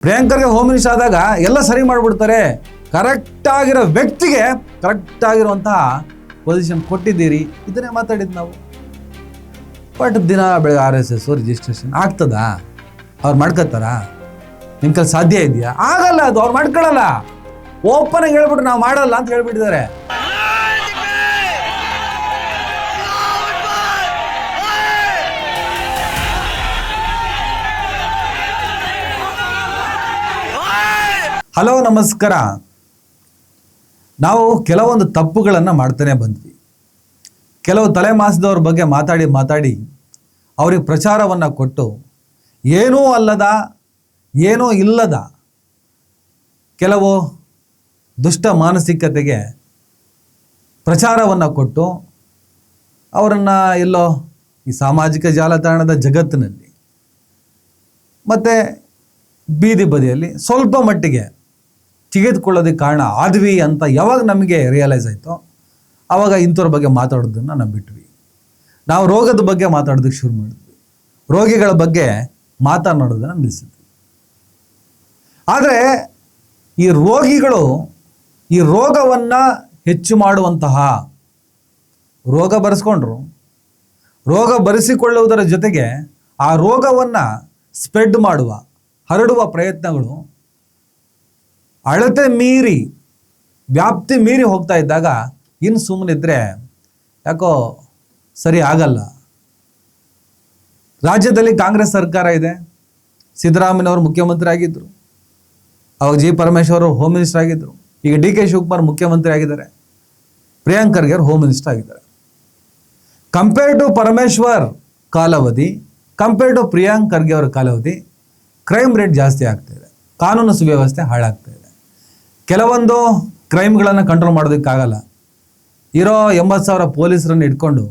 ಪ್ರಿಯಾಂಕರ್ಗೆ home minister ಆದಾಗ ಎಲ್ಲ ಸರಿ ಮಾಡಿಬಿಡ್ತಾರೆ. ಕರೆಕ್ಟ್ ಆಗಿರೋ ವ್ಯಕ್ತಿಗೆ ಕರೆಕ್ಟ್ ಆಗಿರುವಂತಹ ಪೊಸಿಷನ್ ಕೊಟ್ಟಿದ್ದೀರಿ, ಇದನ್ನೇ ಮಾತಾಡಿದ್ದು ನಾವು. ಬಟ್ ದಿನ ಬೆಳಗ್ಗೆ RSS ರಿಜಿಸ್ಟ್ರೇಷನ್ ಆಗ್ತದಾ? ಅವ್ರು ಮಾಡ್ಕೊತಾರ? ನಿಮ್ಮ ಕೈಲಿ ಸಾಧ್ಯ ಇದೆಯಾ? ಆಗಲ್ಲ, ಅದು ಅವ್ರು ಮಾಡ್ಕೊಳ್ಳಲ್ಲ. ಓಪನ್ ಆಗಿ ಹೇಳ್ಬಿಟ್ರು ನಾವು ಮಾಡಲ್ಲ ಅಂತ ಹೇಳ್ಬಿಟ್ಟಿದ್ದಾರೆ. ಹಲೋ, ನಮಸ್ಕಾರ. ನಾವು ಕೆಲವೊಂದು ತಪ್ಪುಗಳನ್ನು ಮಾಡ್ತಾನೆ ಬಂದ್ವಿ. ಕೆಲವು ತಲೆಮಾಸದವ್ರ ಬಗ್ಗೆ ಮಾತಾಡಿ ಅವ್ರಿಗೆ ಪ್ರಚಾರವನ್ನು ಕೊಟ್ಟು ಏನೂ ಅಲ್ಲದ, ಏನೂ ಇಲ್ಲದ ಕೆಲವು ದುಷ್ಟ ಮಾನಸಿಕತೆಗೆ ಪ್ರಚಾರವನ್ನು ಕೊಟ್ಟು ಅವರನ್ನು ಎಲ್ಲೋ ಈ ಸಾಮಾಜಿಕ ಜಾಲತಾಣದ ಜಗತ್ತಿನಲ್ಲಿ ಮತ್ತು ಬೀದಿ ಬದಿಯಲ್ಲಿ ಸ್ವಲ್ಪ ಮಟ್ಟಿಗೆ ತೆಗೆದುಕೊಳ್ಳೋದಕ್ಕೆ ಕಾರಣ ಆದ್ವಿ ಅಂತ ಯಾವಾಗ ನಮಗೆ ರಿಯಲೈಸ್ ಆಯಿತೋ ಆವಾಗ ಇಂಥವ್ರ ಬಗ್ಗೆ ಮಾತಾಡೋದನ್ನು ನಾವು ಬಿಟ್ವಿ. ನಾವು ರೋಗದ ಬಗ್ಗೆ ಮಾತಾಡೋದಕ್ಕೆ ಶುರು ಮಾಡಿದ್ವಿ, ರೋಗಿಗಳ ಬಗ್ಗೆ ಮಾತನಾಡೋದನ್ನು ನಿಲ್ಲಿಸಿದ್ವಿ. ಆದರೆ ಈ ರೋಗಿಗಳು ಈ ರೋಗವನ್ನು ಹೆಚ್ಚು ಮಾಡುವಂತಹ, ರೋಗ ಬರೆಸ್ಕೊಂಡ್ರು, ರೋಗ ಬರೆಸಿಕೊಳ್ಳುವುದರ ಜೊತೆಗೆ ಆ ರೋಗವನ್ನು ಸ್ಪ್ರೆಡ್ ಮಾಡುವ, ಹರಡುವ ಪ್ರಯತ್ನಗಳು ಅಳತೆ ಮೀರಿ, ವ್ಯಾಪ್ತಿ ಮೀರಿ ಹೋಗ್ತಾ ಇದ್ದಾಗ ಇನ್ನು ಸುಮ್ಮನಿದ್ರೆ ಯಾಕೋ ಸರಿ ಆಗಲ್ಲ. ರಾಜ್ಯದಲ್ಲಿ ಕಾಂಗ್ರೆಸ್ ಸರ್ಕಾರ ಇದೆ, ಸಿದ್ದರಾಮಯ್ಯನವರು ಮುಖ್ಯಮಂತ್ರಿ ಆಗಿದ್ದರು, ಅವಾಗ ಜಿ ಪರಮೇಶ್ವರ್ ಹೋಮ್ ಮಿನಿಸ್ಟರ್ ಆಗಿದ್ದರು, ಈಗ DK ಶಿವಕುಮಾರ್ ಮುಖ್ಯಮಂತ್ರಿ ಆಗಿದ್ದಾರೆ, ಪ್ರಿಯಾಂಕ್ ಖರ್ಗೆ ಅವರು ಹೋಮ್ ಮಿನಿಸ್ಟರ್ ಆಗಿದ್ದಾರೆ. ಕಂಪೇರ್ ಟು ಪರಮೇಶ್ವರ್ ಕಾಲಾವಧಿ, ಕಂಪೇರ್ ಟು ಪ್ರಿಯಾಂಕ್ ಖರ್ಗೆ ಅವರ ಕಾಲಾವಧಿ ಕ್ರೈಮ್ ರೇಟ್ ಜಾಸ್ತಿ ಆಗ್ತಾಯಿದೆ, ಕಾನೂನು ಸುವ್ಯವಸ್ಥೆ ಹಾಳಾಗ್ತಾ ಇದೆ. ಕೆಲವೊಂದು ಕ್ರೈಮ್ಗಳನ್ನು ಕಂಟ್ರೋಲ್ ಮಾಡೋದಕ್ಕಾಗಲ್ಲ. ಇರೋ 80,000 ಪೊಲೀಸರನ್ನು ಇಟ್ಕೊಂಡು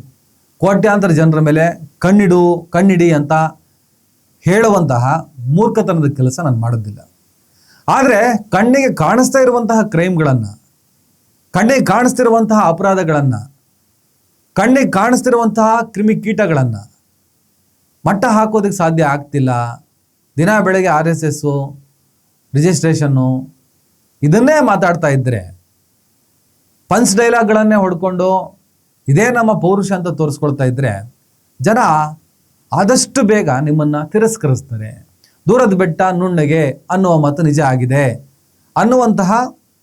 ಕೋಟ್ಯಾಂತರ ಜನರ ಮೇಲೆ ಕಣ್ಣಿಡಿ ಅಂತ ಹೇಳುವಂತಹ ಮೂರ್ಖತನದ ಕೆಲಸ ನಾನು ಮಾಡೋದಿಲ್ಲ. ಆದರೆ ಕಣ್ಣಿಗೆ ಕಾಣಿಸ್ತಾ ಇರುವಂತಹ ಕ್ರೈಮ್ಗಳನ್ನು, ಕಣ್ಣಿಗೆ ಕಾಣಿಸ್ತಿರುವಂತಹ ಅಪರಾಧಗಳನ್ನು, ಕಣ್ಣಿಗೆ ಕಾಣಿಸ್ತಿರುವಂತಹ ಕ್ರಿಮಿಕೀಟಗಳನ್ನು ಮಟ್ಟ ಹಾಕೋದಕ್ಕೆ ಸಾಧ್ಯ ಆಗ್ತಿಲ್ಲ. ದಿನ ಬೆಳಗ್ಗೆ RSS ರಿಜಿಸ್ಟ್ರೇಷನ್ನು ಇದನ್ನೇ ಮಾತಾಡ್ತಾ ಇದ್ದರೆ, ಪಂಚ್ ಡೈಲಾಗ್ಗಳನ್ನೇ ಹೊಡ್ಕೊಂಡು ಇದೇ ನಮ್ಮ ಪೌರುಷ ಅಂತ ತೋರಿಸ್ಕೊಳ್ತಾ ಇದ್ದರೆ ಜನ ಆದಷ್ಟು ಬೇಗ ನಿಮ್ಮನ್ನು ತಿರಸ್ಕರಿಸ್ತಾರೆ. ದೂರದ ಬೆಟ್ಟ ನುಣ್ಣಗೆ ಅನ್ನುವ ಮಾತು ನಿಜ ಆಗಿದೆ ಅನ್ನುವಂತಹ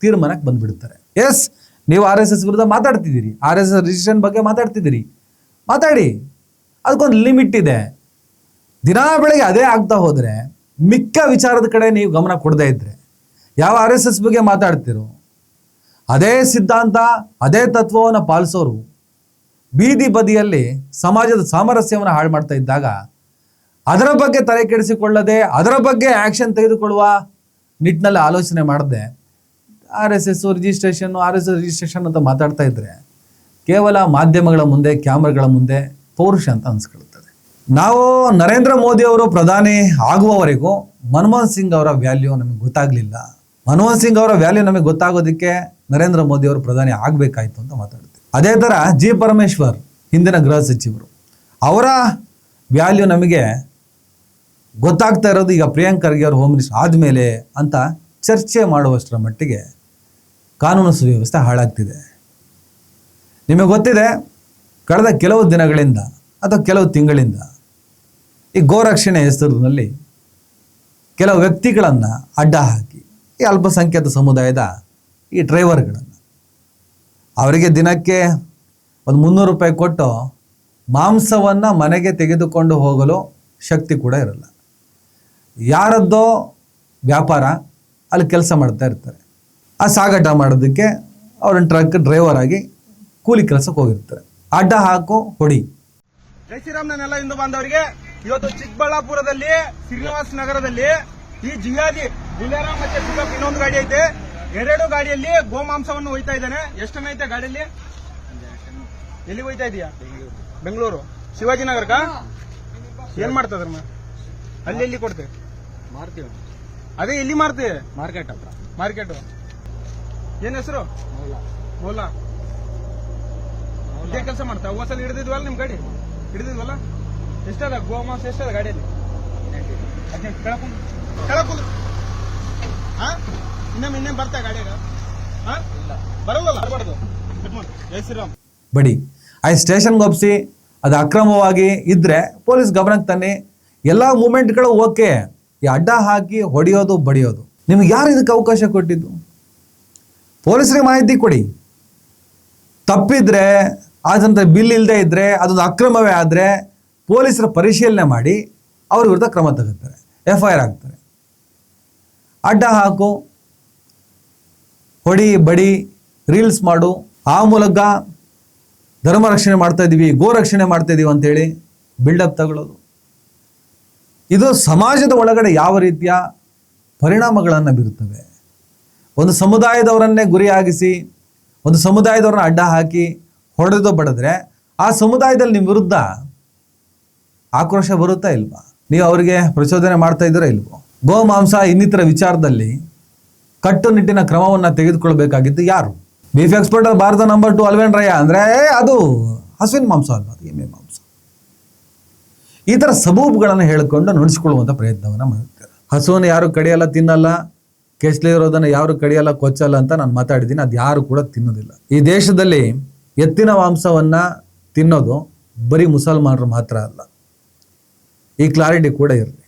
ತೀರ್ಮಾನಕ್ಕೆ ಬಂದುಬಿಡ್ತಾರೆ. ಎಸ್, ನೀವು RSS ವಿರುದ್ಧ ಮಾತಾಡ್ತಿದ್ದೀರಿ, RSS ರಿಜಿಸ್ಟ್ರೇಷನ್ ಬಗ್ಗೆ ಮಾತಾಡ್ತಿದ್ದೀರಿ, ಮಾತಾಡಿ, ಅದಕ್ಕೊಂದು ಲಿಮಿಟ್ ಇದೆ. ದಿನ ಬೆಳಗ್ಗೆ ಅದೇ ಆಗ್ತಾ ಹೋದರೆ ಮಿಕ್ಕ ವಿಚಾರದ ಕಡೆ ನೀವು ಗಮನ ಕೊಡದೇ ಇದ್ದರೆ ಯಾವ RSS ಬಗ್ಗೆ ಮಾತಾಡ್ತಿರೋ, ಅದೇ ಸಿದ್ಧಾಂತ, ಅದೇ ತತ್ವವನ್ನು ಪಾಲಿಸೋರು ಬೀದಿ ಬದಿಯಲ್ಲಿ ಸಮಾಜದ ಸಾಮರಸ್ಯವನ್ನು ಹಾಳು ಮಾಡ್ತಾ ಇದ್ದಾಗ ಅದರ ಬಗ್ಗೆ ತಲೆ ಕೆಡಿಸಿಕೊಳ್ಳದೆ, ಅದರ ಬಗ್ಗೆ ಆ್ಯಕ್ಷನ್ ತೆಗೆದುಕೊಳ್ಳುವ ನಿಟ್ಟಿನಲ್ಲಿ ಆಲೋಚನೆ ಮಾಡದೆ RSS ರಿಜಿಸ್ಟ್ರೇಷನ್ ಅಂತ ಮಾತಾಡ್ತಾ ಇದ್ದರೆ ಕೇವಲ ಮಾಧ್ಯಮಗಳ ಮುಂದೆ, ಕ್ಯಾಮ್ರಾಗಳ ಮುಂದೆ ಪೌರುಷ ಅಂತ ಅನ್ಸ್ಕೊಳ್ತದೆ. ನಾವು ನರೇಂದ್ರ ಮೋದಿ ಅವರು ಪ್ರಧಾನಿ ಆಗುವವರೆಗೂ ಮನಮೋಹನ್ ಸಿಂಗ್ ಅವರ ವ್ಯಾಲ್ಯೂ ನಮಗೆ ಗೊತ್ತಾಗಲಿಲ್ಲ. ಮನಮೋಹನ್ ಸಿಂಗ್ ಅವರ ವ್ಯಾಲ್ಯೂ ನಮಗೆ ಗೊತ್ತಾಗೋದಕ್ಕೆ ನರೇಂದ್ರ ಮೋದಿ ಅವರು ಪ್ರಧಾನಿ ಆಗಬೇಕಾಯ್ತು ಅಂತ ಮಾತಾಡ್ತೀವಿ. ಅದೇ ಥರ ಜಿ ಪರಮೇಶ್ವರ್ ಹಿಂದಿನ ಗೃಹ ಸಚಿವರು, ಅವರ ವ್ಯಾಲ್ಯೂ ನಮಗೆ ಗೊತ್ತಾಗ್ತಾ ಇರೋದು ಈಗ ಪ್ರಿಯಾಂಕ್ ಖರ್ಗೆ ಅವರು ಹೋಮ್ ಮಿನಿಸ್ಟರ್ ಆದಮೇಲೆ ಅಂತ ಚರ್ಚೆ ಮಾಡುವಷ್ಟರ ಮಟ್ಟಿಗೆ ಕಾನೂನು ಸುವ್ಯವಸ್ಥೆ ಹಾಳಾಗ್ತಿದೆ. ನಿಮಗೆ ಗೊತ್ತಿದೆ, ಕಳೆದ ಕೆಲವು ದಿನಗಳಿಂದ ಅಥವಾ ಕೆಲವು ತಿಂಗಳಿಂದ ಈ ಗೋರಕ್ಷಣೆ ಹೆಸರಿನಲ್ಲಿ ಕೆಲವು ವ್ಯಕ್ತಿಗಳನ್ನು ಅಡ್ಡ ಹಾಕಿ ಈ ಅಲ್ಪಸಂಖ್ಯಾತ ಸಮುದಾಯದ ಈ ಡ್ರೈವರ್ಗಳನ್ನು, ಅವರಿಗೆ ದಿನಕ್ಕೆ ಒಂದು 300 ರೂಪಾಯಿ ಕೊಟ್ಟು ಮಾಂಸವನ್ನು ಮನೆಗೆ ತೆಗೆದುಕೊಂಡು ಹೋಗಲು ಶಕ್ತಿ ಕೂಡ ಇರಲ್ಲ. ಯಾರದ್ದೋ ವ್ಯಾಪಾರ ಅಲ್ಲಿ ಕೆಲಸ ಮಾಡ್ತಾ ಇರ್ತಾರೆ. ಆ ಸಾಗಾಟ ಮಾಡೋದಕ್ಕೆ ಅವ್ರನ್ನ ಟ್ರಕ್ ಡ್ರೈವರ್ ಆಗಿ ಕೂಲಿ ಕೆಲಸಕ್ಕೆ ಹೋಗಿರ್ತಾರೆ. ಅಡ್ಡ ಹಾಕು ಹೊಡಿ. ಜೈ ಶ್ರೀರಾಮ್. ನನ್ನೆಲ್ಲ ಹಿಂದೂ ಬಾಂಧವರಿಗೆ, ಇವತ್ತು ಚಿಕ್ಕಬಳ್ಳಾಪುರದಲ್ಲಿ ಶ್ರೀನಿವಾಸ ನಗರದಲ್ಲಿ ಈ ಜಿಯಾದಿ ಬುಲೆರಾಮ್ ಮತ್ತೆ ಪಿಕಪ್ ಇನ್ನೊಂದು ಗಾಡಿ ಐತೆ. 2 ಗಾಡಿಯಲ್ಲಿ ಗೋಮಾಂಸವನ್ನು ಒಯ್ತಾ ಇದ್ದಾನೆ. ಎಷ್ಟು ಟನ್ ಐತೆ ಗಾಡಿಯಲ್ಲಿ? ಎಲ್ಲಿ ಒಯ್ತಾ ಇದೀಯಾ? ಬೆಂಗಳೂರು ಶಿವಾಜಿನಗರಕ. ಏನ್ ಮಾಡ್ತದ್ರಮ್ಮ? ಅಲ್ಲಿ ಎಲ್ಲಿ ಕೊಡ್ತೇವೆ? ಮಾರ್ತೀವಿ. ಅದೇ ಎಲ್ಲಿ ಮಾರ್ತೀವಿ? ಮಾರ್ಕೆಟ್ ಹತ್ರ. ಮಾರ್ಕೆಟ್ ಏನ್ ಹೆಸರು? ಮೌಲಾ. ಇದೇ ಕೆಲಸ ಮಾಡ್ತಾ? ಹೋಸಲ್ ಹಿಡಿದಿದ್ವಲ್ಲ ನಿಮ್ ಗಾಡಿ? ಹಿಡಿದಿದ್ವಲ್ಲ? ಎಷ್ಟದ ಗೋಮಾಂಸ? ಎಷ್ಟದ ಗಾಡಿಯಲ್ಲಿ? 18. ಕೆಳಕುಂದು ಇನ್ನೇನ್ ಬರ್ತಾ ಗಾಡಿಯಾಗ ಬರಲ್ಲ ಬರಬಾರ್ದು. ಜೈ ಶ್ರೀರಾಮ್. ಬಡಿ ಆ ಸ್ಟೇಷನ್ಗೆ ಒಪ್ಪಿಸಿ ಅದು ಅಕ್ರಮವಾಗಿ ಇದ್ರೆ ಪೊಲೀಸ್ ಗಮನಕ್ಕೆ ತನ್ನಿ. ಎಲ್ಲ ಮೂಮೆಂಟ್ಗಳು ಓಕೆ. ಈ ಅಡ್ಡ ಹಾಕಿ ಹೊಡೆಯೋದು ಬಡಿಯೋದು ನಿಮ್ಗೆ ಯಾರು ಇದಕ್ಕೆ ಅವಕಾಶ ಕೊಟ್ಟಿದ್ದು? ಪೊಲೀಸರಿಗೆ ಮಾಹಿತಿ ಕೊಡಿ. ತಪ್ಪಿದ್ರೆ ಅದಂತ ಬಿಲ್ ಇಲ್ಲದೆ ಇದ್ರೆ ಅದೊಂದು ಅಕ್ರಮವೇ ಆದರೆ ಪೊಲೀಸರ ಪರಿಶೀಲನೆ ಮಾಡಿ ಅವ್ರ ವಿರುದ್ಧ ಕ್ರಮ ತಗೋತಾರೆ, FIR ಆಗ್ತಾರೆ. ಅಡ್ಡ ಹಾಕು, ಹೊಡಿ ಬಡಿ, ರೀಲ್ಸ್ ಮಾಡು, ಆ ಮೂಲಕ ಧರ್ಮ ರಕ್ಷಣೆ ಮಾಡ್ತಾ ಇದೀವಿ, ಗೋ ರಕ್ಷಣೆ ಮಾಡ್ತಾ ಇದೀವಿ ಅಂತೇಳಿ ಬಿಲ್ಡಪ್ ತಗೊಳ್ಳೋದು, ಇದು ಸಮಾಜದ ಒಳಗಡೆ ಯಾವ ರೀತಿಯ ಪರಿಣಾಮಗಳನ್ನು ಬೀರುತ್ತವೆ. ಒಂದು ಸಮುದಾಯದವರನ್ನೇ ಗುರಿಯಾಗಿಸಿ ಒಂದು ಸಮುದಾಯದವ್ರನ್ನ ಅಡ್ಡ ಹಾಕಿ ಹೊಡೆದು ಬಡಿದ್ರೆ ಆ ಸಮುದಾಯದಲ್ಲಿ ನಿಮ್ಮ ವಿರುದ್ಧ ಆಕ್ರೋಶ ಬರುತ್ತಾ ಇಲ್ವಾ? ನೀವು ಅವರಿಗೆ ಪ್ರಚೋದನೆ ಮಾಡ್ತಾ ಇದ್ದೀರಾ ಇಲ್ವೋ? ಗೋಮಾಂಸ ಇನ್ನಿತರ ವಿಚಾರದಲ್ಲಿ ಕಟ್ಟುನಿಟ್ಟಿನ ಕ್ರಮವನ್ನು ತೆಗೆದುಕೊಳ್ಬೇಕಾಗಿದ್ದು ಯಾರು? ಬೀಫ್ ಎಕ್ಸ್ಪೋರ್ಟ್ ಭಾರತ ನಂಬರ್ 2 ಅಲ್ವೇನ್ ರಯ್ಯ ಅಂದರೆ ಅದು ಹಸುವಿನ ಮಾಂಸ ಅಲ್ವಾ, ಅದು ಎಮ್ಮೆ ಮಾಂಸ. ಈ ಥರ ಸಬೂಬುಗಳನ್ನು ಹೇಳಿಕೊಂಡು ನುಡಿಸ್ಕೊಳ್ಳುವಂಥ ಪ್ರಯತ್ನವನ್ನು ಮಾಡ್ತಾರೆ. ಹಸುವನ್ನು ಯಾರು ಕಡಿಯಲ್ಲ, ತಿನ್ನಲ್ಲ, ಕೆಸಲಿ ಇರೋದನ್ನು ಯಾರು ಕಡಿಯಲ್ಲ, ಕೊಚ್ಚಲ್ಲ ಅಂತ ನಾನು ಮಾತಾಡಿದ್ದೀನಿ. ಅದು ಯಾರು ಕೂಡ ತಿನ್ನೋದಿಲ್ಲ. ಈ ದೇಶದಲ್ಲಿ ಎತ್ತಿನ ಮಾಂಸವನ್ನು ತಿನ್ನೋದು ಬರೀ ಮುಸಲ್ಮಾನರು ಮಾತ್ರ ಅಲ್ಲ, ಈ ಕ್ಲಾರಿಟಿ ಕೂಡ ಇರಲಿ.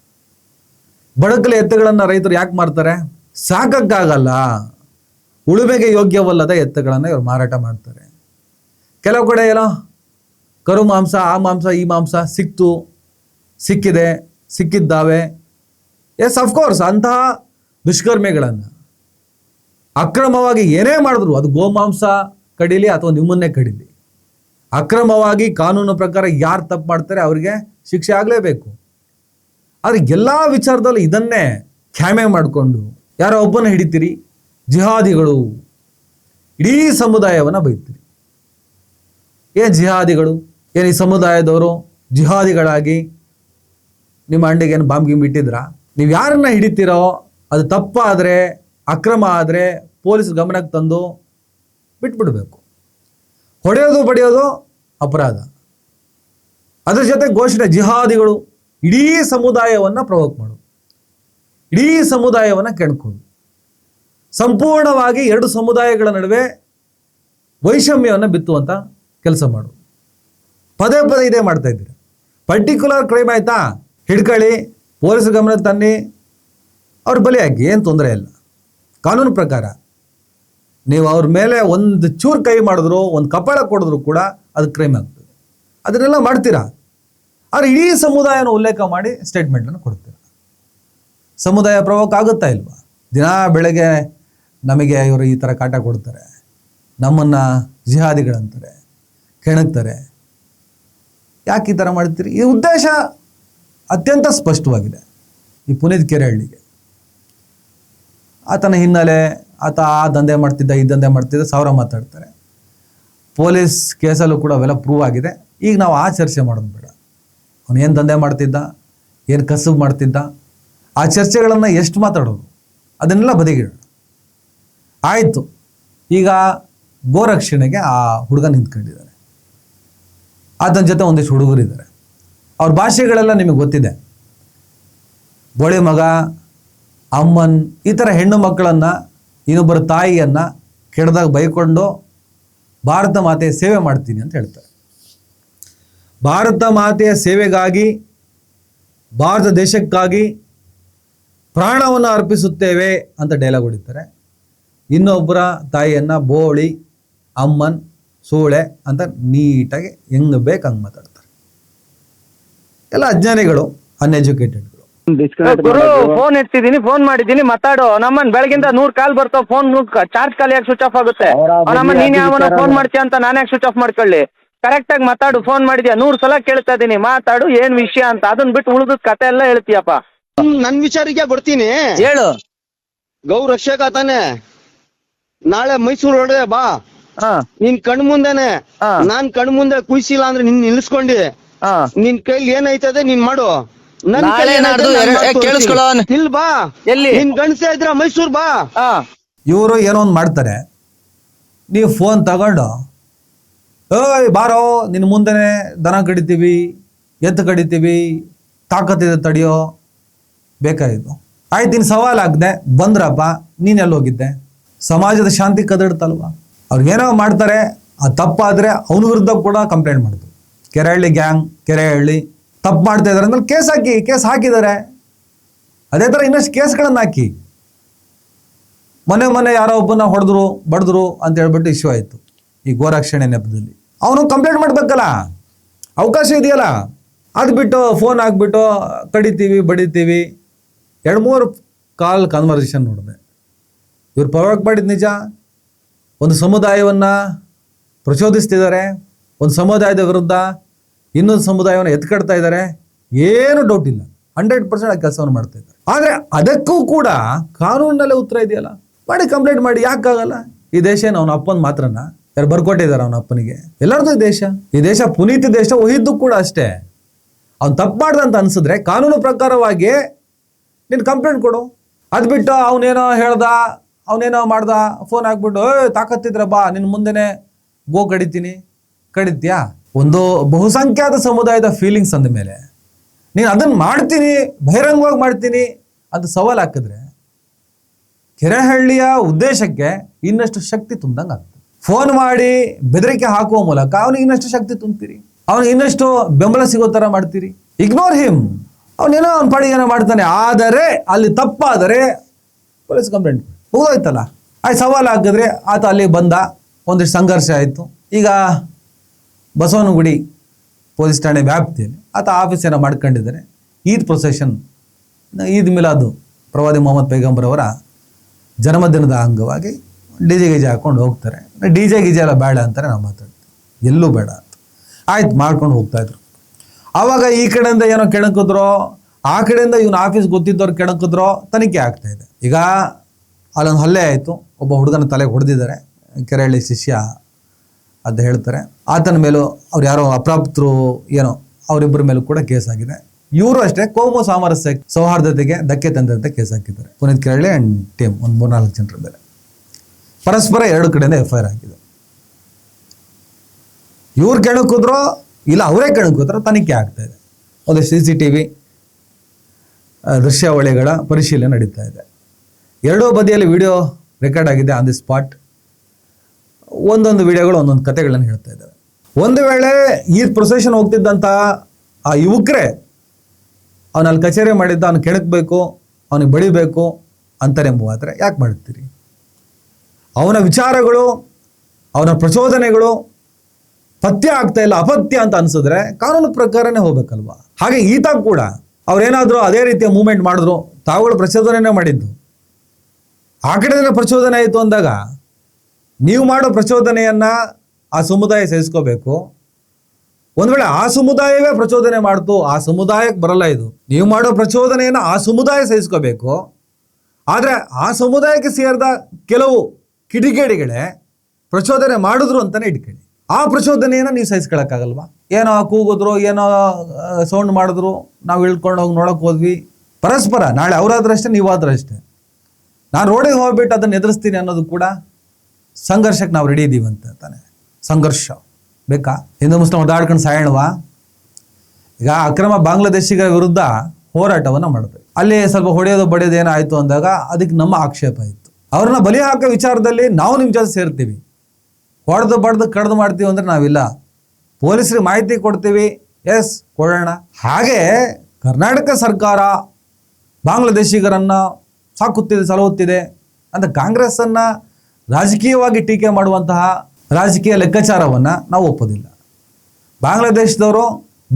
ಬಡಕಲ ಎತ್ತುಗಳನ್ನು ರೈತರು ಯಾಕೆ ಮಾರ್ತಾರೆ? ಸಾಕಕ್ಕಾಗಲ್ಲ, ಉಳುಮೆಗೆ ಯೋಗ್ಯವಲ್ಲದ ಎತ್ತುಗಳನ್ನು ಇವರು ಮಾರಾಟ ಮಾಡ್ತಾರೆ. ಕೆಲವು ಕಡೆ ಏನೋ ಕರು ಮಾಂಸ, ಆ ಮಾಂಸ, ಈ ಮಾಂಸ ಸಿಕ್ಕಿದೆ, ಸಿಕ್ಕಿದ್ದಾವೆ. ಎಸ್ ಅಫ್ಕೋರ್ಸ್, ಅಂತಹ ದುಷ್ಕರ್ಮಿಗಳನ್ನು ಅಕ್ರಮವಾಗಿ ಏನೇ ಮಾಡಿದ್ರು, ಅದು ಗೋಮಾಂಸ ಕಡೀಲಿ ಅಥವಾ ನಿಮ್ಮನ್ನೇ ಕಡೀಲಿ, ಅಕ್ರಮವಾಗಿ ಕಾನೂನು ಪ್ರಕಾರ ಯಾರು ತಪ್ಪು ಮಾಡ್ತಾರೆ ಅವರಿಗೆ ಶಿಕ್ಷೆ ಆಗಲೇಬೇಕು. ಆದರೆ ಎಲ್ಲ ವಿಚಾರದಲ್ಲೂ ಇದನ್ನೇ ಖ್ಯಾಮೆ ಮಾಡಿಕೊಂಡು ಯಾರೋ ಒಬ್ಬನ ಹಿಡಿತೀರಿ, ಜಿಹಾದಿಗಳು, ಇಡೀ ಸಮುದಾಯವನ್ನು ಬೈತೀರಿ. ಏನು ಜಿಹಾದಿಗಳು? ಏನು ಈ ಸಮುದಾಯದವರು ಜಿಹಾದಿಗಳಾಗಿ ನಿಮ್ಮ ಅಂಡಿಗೆ ಏನು ಬಾಂಬ್ ಗಿಂಬ್ ಇಟ್ಟಿದ್ರಾ? ನೀವು ಯಾರನ್ನ ಹಿಡಿತೀರೋ ಅದು ತಪ್ಪಾದರೆ, ಅಕ್ರಮ ಆದರೆ ಪೊಲೀಸ್ ಗಮನಕ್ಕೆ ತಂದು ಬಿಟ್ಬಿಡ್ಬೇಕು. ಹೊಡೆಯೋದು ಬಡಿಯೋದು ಅಪರಾಧ. ಅದ್ರ ಜೊತೆ ಘೋಷಣೆ ಜಿಹಾದಿಗಳು, ಇಡೀ ಸಮುದಾಯವನ್ನು ಪ್ರವೋಕ್ ಮಾಡೋದು, ಇಡೀ ಸಮುದಾಯವನ್ನು ಕೆಣ್ಕೋದು, ಸಂಪೂರ್ಣವಾಗಿ ಎರಡು ಸಮುದಾಯಗಳ ನಡುವೆ ವೈಷಮ್ಯವನ್ನು ಬಿತ್ತುವಂಥ ಕೆಲಸ ಮಾಡೋದು. ಪದೇ ಪದೇ ಇದೇ ಮಾಡ್ತಾ ಇದ್ದೀರಿ. ಪರ್ಟಿಕ್ಯುಲರ್ ಕ್ರೈಮ್ ಆಯ್ತಾ, ಹಿಡ್ಕೊಳ್ಳಿ, ಪೊಲೀಸ್ ಗಮನಕ್ಕೆ ತನ್ನಿ, ಅವ್ರ ಬಲಿ ಹಾಕಿ, ಏನು ತೊಂದರೆ ಇಲ್ಲ. ಕಾನೂನು ಪ್ರಕಾರ ನೀವು ಅವ್ರ ಮೇಲೆ ಒಂದು ಚೂರು ಕೈ ಮಾಡಿದ್ರು, ಒಂದು ಕಪಾಳ ಕೊಡಿದ್ರು ಕೂಡ ಅದು ಕ್ರೈಮ್ ಆಗ್ತದೆ. ಅದನ್ನೆಲ್ಲ ಮಾಡ್ತೀರಾ. ಆದರೆ ಇಡೀ ಸಮುದಾಯನ ಉಲ್ಲೇಖ ಮಾಡಿ ಸ್ಟೇಟ್ಮೆಂಟನ್ನು ಕೊಡ್ತೀರಾ. ಸಮುದಾಯ ಪ್ರವೋಕ್ ಆಗುತ್ತಾ ಇಲ್ವಾ? ದಿನ ಬೆಳಗ್ಗೆ ನಮಗೆ ಇವರು ಈ ಥರ ಕಾಟ ಕೊಡ್ತಾರೆ, ನಮ್ಮನ್ನು ಜಿಹಾದಿಗಳಂತಾರೆ, ಕೆಣಕ್ತಾರೆ. ಯಾಕೆ ಈ ಥರ ಮಾಡ್ತೀರಿ? ಈ ಉದ್ದೇಶ ಅತ್ಯಂತ ಸ್ಪಷ್ಟವಾಗಿದೆ. ಈ ಪುನೀತ್ ಕೆರೆಹಳ್ಳಿಗೆ ಆತನ ಹಿನ್ನೆಲೆ, ಆತ ಆ ದಂಧೆ ಮಾಡ್ತಿದ್ದ, ಈ ದಂಧೆ ಮಾಡ್ತಿದ್ದ, ಸಾವಿರ ಮಾತಾಡ್ತಾರೆ. ಪೊಲೀಸ್ ಕೇಸಲ್ಲೂ ಕೂಡ ಅವೆಲ್ಲ ಪ್ರೂವ್ ಆಗಿದೆ. ಈಗ ನಾವು ಆ ಚರ್ಚೆ ಮಾಡೋದು ಬೇಡ. ಅವನು ಏನು ದಂಧೆ ಮಾಡ್ತಿದ್ದ, ಏನು ಕಸುಬು ಮಾಡ್ತಿದ್ದ, ಆ ಚರ್ಚೆಗಳನ್ನು ಎಷ್ಟು ಮಾತಾಡೋದು, ಅದನ್ನೆಲ್ಲ ಬದಿಗಿಡೋಣ. ಆಯಿತು, ಈಗ ಗೋರಕ್ಷಣೆಗೆ ಆ ಹುಡುಗ ನಿಂತ್ಕೊಂಡಿದ್ದಾರೆ. ಆತನ ಜೊತೆ ಒಂದಿಷ್ಟು ಹುಡುಗರಿದ್ದಾರೆ. ಅವ್ರ ಭಾಷೆಗಳೆಲ್ಲ ನಿಮಗೆ ಗೊತ್ತಿದೆ. ಬೋಳಿ ಮಗ, ಅಮ್ಮನ್, ಈ ಥರ ಹೆಣ್ಣು ಮಕ್ಕಳನ್ನು, ಇನ್ನೊಬ್ಬರ ತಾಯಿಯನ್ನು ಕೆಡದಾಗ ಬೈಕೊಂಡು ಭಾರತ ಮಾತೆಯ ಸೇವೆ ಮಾಡ್ತೀನಿ ಅಂತ ಹೇಳ್ತಾರೆ. ಭಾರತ ಮಾತೆಯ ಸೇವೆಗಾಗಿ, ಭಾರತ ದೇಶಕ್ಕಾಗಿ ಪ್ರಾಣವನ್ನು ಅರ್ಪಿಸುತ್ತೇವೆ ಅಂತ ಡೈಲಾಗ್ ಹೊಡಿತಾರೆ. ಇನ್ನೊಬ್ಬರ ತಾಯಿಯನ್ನು ಬೋಳಿ, ಅಮ್ಮನ್, ಸೂಳೆ ಅಂತ ನೀಟಾಗಿ ಹೆಂಗೆ ಬೇಕು ಹಂಗೆ ಮಾತಾಡ್ತಾರೆ. ಎಲ್ಲ ಅಜ್ಞಾನಿಗಳು, ಅನ್ಎಜುಕೇಟೆಡ್ಗಳು. ಗುರು, ಫೋನ್ ಎತ್ತಿದೀನಿ, ಫೋನ್ ಮಾಡಿದೀನಿ, ಮಾತಾಡು. ನಮ್ಮನ್ ಬೆಳಗಿಂದ 100 ಕಾಲ್ ಬರ್ತಾವ, ಫೋನ್ ಚಾರ್ಜ್ ಖಾಲಿ ಯಾಕೆ ಸ್ವಿಚ್ ಆಫ್ ಆಗುತ್ತೆ? ನಮ್ಮನ್ ನೀನ್ ಯಾವನ ಫೋನ್ ಮಾಡ್ತೀಯ ಅಂತ ನಾನು ಯಾಕೆ ಸ್ವಿಚ್ ಆಫ್ ಮಾಡ್ಕೊಳ್ಳಿ? ಕರೆಕ್ಟ್ ಆಗಿ ಮಾತಾಡು. ಫೋನ್ ಮಾಡಿದ್ಯಾ? 100 ಸಲ ಕೇಳ್ತಾ ಇದೀನಿ, ಮಾತಾಡು, ಏನ್ ವಿಷಯ ಅಂತ. ಅದನ್ನ ಬಿಟ್ಟು ಉಳಿದ ಕತೆ ಎಲ್ಲ ಹೇಳ್ತೀಯಪ್ಪ. ನನ್ ವಿಚಾರಕ್ಕೆ ಬರ್ತೀನಿ, ಹೇಳು. ಗೌ ರಕ್ಷಕ ತಾನೆ, ನಾಳೆ ಮೈಸೂರು ಹೊರಡೆ ಬಾ. ನಿನ್ ಕಣ್ ಮುಂದೆನೆ, ನಾನ್ ಕಣ್ ಮುಂದೆ ಕುಯ್ಸಿಲ್ಲ ಅಂದ್ರೆ ನಿನ್ ನಿಲ್ಸ್ಕೊಂಡಿ, ನಿನ್ ಕೈಲಿ ಏನೈತದೆ ನೀನ್ ಮಾಡು. ನನ್ ಇಲ್ ಬಾ, ಎಲ್ಲಿ ನಿನ್ ಗಂಡಸೆ ಇದ್ರ ಮೈಸೂರ್ ಬಾ. ಇವರು ಏನೋ ಒಂದು ಮಾಡ್ತಾರೆ, ನೀವು ಫೋನ್ ತಗೊಂಡು ಏಯ್ ಬಾರೋ, ನಿನ್ನ ಮುಂದೆನೆ ದನ ಕಡಿತೀವಿ, ಎತ್ತು ಕಡಿತೀವಿ, ತಾಕತ್ತಿದೆ ತಡೆಯೋ, ಬೇಕಾಗಿದ್ದು ಆಯ್ತು, ನೀನು ಸವಾಲಾಗ್ದೆ ಬಂದ್ರಪ್ಪ, ನೀನೆಲ್ಲಿ ಹೋಗಿದ್ದೆ? ಸಮಾಜದ ಶಾಂತಿ ಕದಡ್ತಲ್ವಾ? ಅವ್ರು ಏನೋ ಮಾಡ್ತಾರೆ, ಅದು ತಪ್ಪಾದರೆ ಅವನ ವಿರುದ್ಧ ಕೂಡ ಕಂಪ್ಲೇಂಟ್ ಮಾಡಿದ್ರು. ಕೆರೆಹಳ್ಳಿ ಗ್ಯಾಂಗ್, ಕೆರೆಹಳ್ಳಿ ತಪ್ಪು ಮಾಡ್ತಾ ಇದ್ದಾರೆ ಅಂದ್ರೆ ಕೇಸ್ ಹಾಕಿದ್ದಾರೆ. ಅದೇ ಥರ ಇನ್ನಷ್ಟು ಕೇಸ್ಗಳನ್ನು ಹಾಕಿ. ಮೊನ್ನೆ ಯಾರೋ ಒಬ್ಬನ ಹೊಡೆದ್ರು ಬಡಿದ್ರು ಅಂತ ಹೇಳ್ಬಿಟ್ಟು ಇಶ್ಯೂ ಆಯಿತು ಈ ಗೋರಕ್ಷಣೆ ನೆಪದಲ್ಲಿ. ಅವನು ಕಂಪ್ಲೇಂಟ್ ಮಾಡಬೇಕಲ್ಲ, ಅವಕಾಶ ಇದೆಯಲ್ಲ. ಅದು ಬಿಟ್ಟು ಫೋನ್ ಹಾಕ್ಬಿಟ್ಟು ಕಡಿತೀವಿ ಬಡಿತೀವಿ. 2-3 ಕಾಲ್ ಕನ್ವರ್ಸೇಷನ್ ನೋಡಿದೆ. ಇವ್ರು ಪರವಾಗಿ ಮಾಡಿದ ನಿಜ. ಒಂದು ಸಮುದಾಯವನ್ನು ಪ್ರಚೋದಿಸ್ತಿದ್ದಾರೆ, ಒಂದು ಸಮುದಾಯದ ವಿರುದ್ಧ ಇನ್ನೊಂದು ಸಮುದಾಯವನ್ನು ಎತ್ಕಡ್ತಾ ಇದ್ದಾರೆ. ಏನು ಡೌಟ್ ಇಲ್ಲ, 100% ಆ ಕೆಲಸವನ್ನು ಮಾಡ್ತಾ ಇದ್ದಾರೆ. ಆದರೆ ಅದಕ್ಕೂ ಕೂಡ ಕಾನೂನಿನಲ್ಲೇ ಉತ್ತರ ಇದೆಯಲ್ಲ. ಮಾಡಿ ಕಂಪ್ಲೇಂಟ್ ಮಾಡಿ, ಯಾಕಾಗಲ್ಲ? ಈ ದೇಶ ಏನು ಅವನ ಅಪ್ಪನ ಮಾತ್ರನ? ಯಾರು ಬರ್ಕೊಟ್ಟಿದ್ದಾರೆ ಅವನ ಅಪ್ಪನಿಗೆ? ಎಲ್ಲರದು ಈ ದೇಶ ಪುನೀತ ದೇಶ ಒಯ್ದು ಕೂಡ ಅಷ್ಟೇ. ಅವ್ನು ತಪ್ಪು ಮಾಡ್ದ ಅಂತ ಅನ್ಸಿದ್ರೆ ಕಾನೂನು ಪ್ರಕಾರವಾಗಿ ನೀನು ಕಂಪ್ಲೇಂಟ್ ಕೊಡು. ಅದು ಬಿಟ್ಟು ಅವನೇನೋ ಹೇಳ್ದ, ಅವನೇನೋ ಮಾಡ್ದ, ಫೋನ್ ಹಾಕ್ಬಿಟ್ಟು ತಾಕತ್ತಿದ್ರೆ ಬಾ ನಿನ್ನ ಮುಂದೆನೆ ಗೋ ಕಡಿತ್ಯಾ? ಒಂದು ಬಹುಸಂಖ್ಯಾತ ಸಮುದಾಯದ ಫೀಲಿಂಗ್ಸ್ ಅಂದ ಮೇಲೆ ನೀನು ಅದನ್ನು ಮಾಡ್ತೀನಿ, ಬಹಿರಂಗವಾಗಿ ಮಾಡ್ತೀನಿ ಅಂತ ಸವಾಲು ಹಾಕಿದ್ರೆ ಕೆರೆಹಳ್ಳಿಯ ಉದ್ದೇಶಕ್ಕೆ ಇನ್ನಷ್ಟು ಶಕ್ತಿ ತುಂಬ್ದಂಗೆ ಆಗ್ತದೆ. ಫೋನ್ ಮಾಡಿ ಬೆದರಿಕೆ ಹಾಕುವ ಮೂಲಕ ಅವನಿಗೆ ಇನ್ನಷ್ಟು ಶಕ್ತಿ ತುಂಬ್ತೀರಿ, ಅವನಿಗೆ ಇನ್ನಷ್ಟು ಬೆಂಬಲ ಸಿಗೋ ಥರ ಮಾಡ್ತೀರಿ. ಇಗ್ನೋರ್ ಹಿಮ್, ಅವನೇನೋ ಅವ್ನ ಪಾಡಿಗೆ ಏನೋ ಮಾಡ್ತಾನೆ. ಆದರೆ ಅಲ್ಲಿ ತಪ್ಪಾದರೆ ಪೊಲೀಸ್ ಕಂಪ್ಲೇಂಟ್ ಹೋಗೋಯ್ತಲ್ಲ. ಆಯ್ತು, ಸವಾಲು ಹಾಕಿದ್ರೆ ಆತ ಅಲ್ಲಿ ಬಂದ, ಒಂದಿಷ್ಟು ಸಂಘರ್ಷ ಆಯಿತು. ಈಗ ಬಸವನಗುಡಿ ಪೊಲೀಸ್ ಠಾಣೆ ವ್ಯಾಪ್ತಿಯಲ್ಲಿ ಆತ ಆಫೀಸನ್ನು ಮಾಡ್ಕೊಂಡಿದ್ದಾರೆ. ಈದ್ ಪ್ರೊಸೆಷನ್, ಈದ್ ಮಿಲಾದು ಪ್ರವಾದಿ ಮೊಹಮ್ಮದ್ ಪೈಗಂಬರ್ ಅವರ ಜನ್ಮದಿನದ ಅಂಗವಾಗಿ DJ ಹಾಕ್ಕೊಂಡು ಹೋಗ್ತಾರೆ. DJ ಎಲ್ಲ ಬೇಡ ಅಂತಾರೆ, ನಾವು ಮಾತಾಡ್ತೀವಿ, ಎಲ್ಲೂ ಬೇಡ ಅಂತ. ಆಯ್ತು, ಮಾಡ್ಕೊಂಡು ಹೋಗ್ತಾಯಿದ್ರು. ಆವಾಗ ಈ ಕಡೆಯಿಂದ ಏನೋ ಕೆಣಕಿದ್ರೋ, ಆ ಕಡೆಯಿಂದ ಇವನು ಆಫೀಸ್ ಗೊತ್ತಿದ್ದವ್ರು ಕೆಣಕಿದ್ರೋ ತನಿಖೆ ಆಗ್ತಾಯಿದೆ. ಈಗ ಅಲ್ಲೊಂದು ಹಲ್ಲೆ ಆಯಿತು, ಒಬ್ಬ ಹುಡುಗನ ತಲೆಗೆ ಹೊಡೆದಿದ್ದಾರೆ, ಕೆರೆಹಳ್ಳಿ ಶಿಷ್ಯ ಅಂತ ಹೇಳ್ತಾರೆ. ಆತನ ಮೇಲೂ ಅವ್ರು ಯಾರೋ ಅಪ್ರಾಪ್ತರು ಏನೋ ಅವರಿಬ್ಬರ ಮೇಲೂ ಕೂಡ ಕೇಸ್ ಆಗಿದೆ. ಇವರು ಅಷ್ಟೇ ಕೋಮು ಸಾಮರಸ್ಯ ಸೌಹಾರ್ದತೆಗೆ ಧಕ್ಕೆ ತಂದಂತೆ ಕೇಸ್ ಹಾಕಿದ್ದಾರೆ. ಪುನೀತ್ ಕೆರೆಹಳ್ಳಿ ಆ್ಯಂಡ್ ಟೀಮ್ ಒಂದು 3-4 ಜನರ ಮೇಲೆ ಪರಸ್ಪರ 2 ಕಡೆಯಿಂದ FIR ಆಗಿದೆ. ಇವ್ರು ಕೆಣಕಿದ್ರೋ ಇಲ್ಲ ಅವರೇ ಕೆಣಕಿದ್ರೋ ತನಿಖೆ ಆಗ್ತಾ ಇದೆ. ಒಂದು CCTV ದೃಶ್ಯಾವಳಿಗಳ ಪರಿಶೀಲನೆ ನಡೀತಾ ಇದೆ. 2 ಬದಿಯಲ್ಲಿ ವಿಡಿಯೋ ರೆಕಾರ್ಡ್ ಆಗಿದೆ ಆನ್ ದಿ ಸ್ಪಾಟ್. ಒಂದೊಂದು ವಿಡಿಯೋಗಳು ಒಂದೊಂದು ಕಥೆಗಳನ್ನು ಹೇಳ್ತಾ ಇದ್ದಾವೆ. ಒಂದು ವೇಳೆ ಈ ಪ್ರೊಸೆಷನ್ ಹೋಗ್ತಿದ್ದಂಥ ಆ ಯುವಕರೇ ಅವನಲ್ಲಿ ಕಚೇರಿ ಮಾಡಿದ್ದ, ಅವನು ಕೆಣಕಬೇಕು, ಅವನಿಗೆ ಬಡಿಬೇಕು ಅಂತಾರೆಂಬುವಾದರೆ ಯಾಕೆ ಮಾಡ್ತೀರಿ? ಅವನ ವಿಚಾರಗಳು, ಅವನ ಪ್ರಚೋದನೆಗಳು ಪಥ್ಯ ಆಗ್ತಾ ಇಲ್ಲ, ಅಪಥ್ಯ ಅಂತ ಅನ್ಸಿದ್ರೆ ಕಾನೂನು ಪ್ರಕಾರನೇ ಹೋಗ್ಬೇಕಲ್ವಾ? ಹಾಗೆ ಈತ ಕೂಡ ಅವ್ರೇನಾದರೂ ಅದೇ ರೀತಿಯ ಮೂವ್ಮೆಂಟ್ ಮಾಡಿದ್ರು, ತಾವುಗಳು ಪ್ರಚೋದನೆನೇ ಮಾಡಿದ್ದು. ಆ ಕಡೆಯಿಂದ ಪ್ರಚೋದನೆ ಆಯಿತು ಅಂದಾಗ ನೀವು ಮಾಡೋ ಪ್ರಚೋದನೆಯನ್ನು ಆ ಸಮುದಾಯ ಸಹಿಸ್ಕೋಬೇಕು. ಒಂದು ವೇಳೆ ಆ ಸಮುದಾಯವೇ ಪ್ರಚೋದನೆ ಮಾಡ್ತು, ಆ ಸಮುದಾಯಕ್ಕೆ ಬರಲ್ಲ ಇದು. ನೀವು ಮಾಡೋ ಪ್ರಚೋದನೆಯನ್ನು ಆ ಸಮುದಾಯ ಸಹಿಸ್ಕೋಬೇಕು. ಆದರೆ ಆ ಸಮುದಾಯಕ್ಕೆ ಸೇರಿದ ಕೆಲವು ಕಿಡಿಗೇಡಿಗಳೇ ಪ್ರಚೋದನೆ ಮಾಡಿದ್ರು ಅಂತಲೇ ಇಟ್ಕೊಳ್ಳಿ. ಆ ಪ್ರಚೋದನೆಯನ್ನು ನೀವು ಸಹಿಸ್ಕೊಳಕ್ಕಾಗಲ್ವಾ? ಏನೋ ಕೂಗಿದ್ರು, ಏನೋ ಸೌಂಡ್ ಮಾಡಿದ್ರು, ನಾವು ಇಳ್ಕೊಂಡು ಹೋಗಿ ನೋಡೋಕೆ ಹೋದ್ವಿ. ಪರಸ್ಪರ ನಾಳೆ ಅವರಾದ್ರೂ ಅಷ್ಟೇ, ನೀವಾದ್ರೂ ಅಷ್ಟೇ. ನಾನು ರೋಡಿಗೆ ಹೋಗ್ಬಿಟ್ಟು ಅದನ್ನು ಎದುರಿಸ್ತೀನಿ ಅನ್ನೋದು ಕೂಡ ಸಂಘರ್ಷಕ್ಕೆ ನಾವು ರೆಡಿ ಇದ್ದೀವಿ ಅಂತ ತಾನೆ. ಸಂಘರ್ಷ ಬೇಕಾ? ಹಿಂದೂ ಮುಸ್ಲಿಂ ಒದಾಡ್ಕೊಂಡು ಸಾಯಣವಾ? ಈಗ ಅಕ್ರಮ ಬಾಂಗ್ಲಾದೇಶಿಗರ ವಿರುದ್ಧ ಹೋರಾಟವನ್ನು ಮಾಡಿದ್ವಿ. ಅಲ್ಲಿ ಸ್ವಲ್ಪ ಹೊಡೆಯೋದು ಬಡಿಯೋದು ಏನೋ ಆಯಿತು ಅಂದಾಗ ಅದಕ್ಕೆ ನಮ್ಮ ಆಕ್ಷೇಪ ಇತ್ತು. ಅವ್ರನ್ನ ಬಲಿ ಹಾಕೋ ವಿಚಾರದಲ್ಲಿ ನಾವು ನಿಮ್ಮ ಜೊತೆ ಸೇರ್ತೀವಿ. ಹೊಡೆದು ಬಡ್ದು ಕಡ್ದು ಮಾಡ್ತೀವಿ ಅಂದರೆ ನಾವಿಲ್ಲ. ಪೊಲೀಸರಿಗೆ ಮಾಹಿತಿ ಕೊಡ್ತೀವಿ, ಎಸ್ ಕೊಡೋಣ. ಹಾಗೆ ಕರ್ನಾಟಕ ಸರ್ಕಾರ ಬಾಂಗ್ಲಾದೇಶಿಗರನ್ನು ಸಾಕುತ್ತಿದೆ, ಸಲಹುತ್ತಿದೆ ಅಂತ ಕಾಂಗ್ರೆಸ್ಸನ್ನು ರಾಜಕೀಯವಾಗಿ ಟೀಕೆ ಮಾಡುವಂತಹ ರಾಜಕೀಯ ಲೆಕ್ಕಾಚಾರವನ್ನು ನಾವು ಒಪ್ಪೋದಿಲ್ಲ. ಬಾಂಗ್ಲಾದೇಶದವರು